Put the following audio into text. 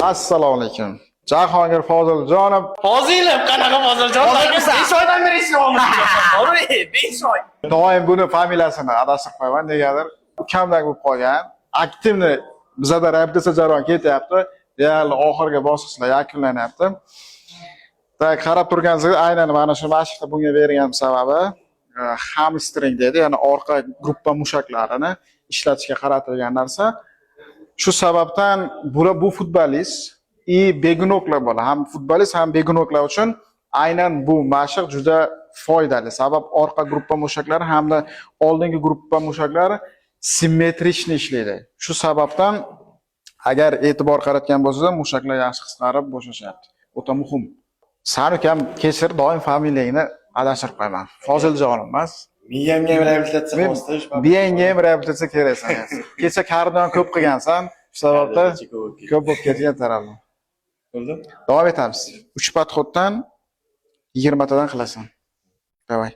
Assalomu alaykum. Jahongir Foziljonov. Fozilim, qanaqa Foziljon? 5 oydan beri ishlayapmiz. Hozir 5 oy. Doim buni familiyasini adashib qo'yaman, negadir ukamdek bo'lib qolgan. Aktivni bizada reabilitatsiya jarayoni ketyapti. Deyarli oxirgi bosqichlar yakunlanyapti. Qarab turganingizdek, aynan mana shu mashqni bunga bergan sababi hamstring deydi, ya'ni orqa gruppa mushaklarini ishlatishga qaratilgan narsa. Shu sababdan bu futbolist begunoklar bola, ham futbolist ham begunoklar uchun aynan bu mashq juda foydali. Sabab orqa gruppa mushaklari hamda oldingi gruppa mushaklari simmetrichni ishlaydi. Shu sababdan agar e'tibor qaratgan bo'lsangiz, mushaklar yaxshi qisqarib bo'shashyapti. O'ta muhim. San ukam kechir, doim familiyangni adashtirib qo'yaman. Foziljonov emas. Miyamga ham reabilitatsiya bostirish. Miyangga ham reabilitatsiya kerak san. Kecha kardion ko'p qilgansan, shu sababda ko'p bo'lib ketgan tarafim. Bo'ldi? Davom etamiz. 3 podxoddan 20 tadan qilasan. Davay.